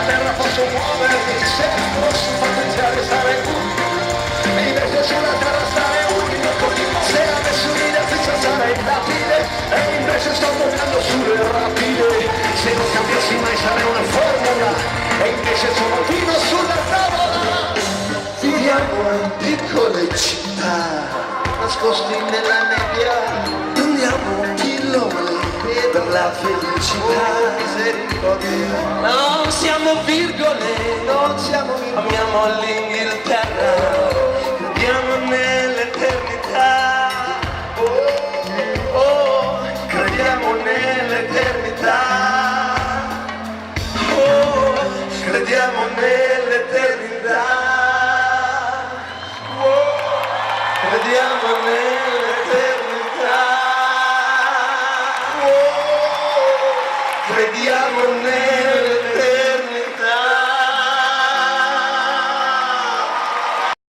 terra posso muovermi, se posso potenziare stare qui, e invece sulla terra stare unico, se avessi un'idea sarei lapide, e invece sto toccando sulle rapide, se non cambiassi mai sarei una formula, e invece sono vino sulla tavola. Viviamo in piccole città, nascosti nella nebbia, andiamo chilometri per la felicità. Non siamo virgole, non siamo virgole, amiamo l'Inghilterra, crediamo nell'eternità, oh, oh, crediamo nell'eternità, oh, crediamo nell'eternità, oh, crediamo nell'eternità, oh, crediamo nell'eternità.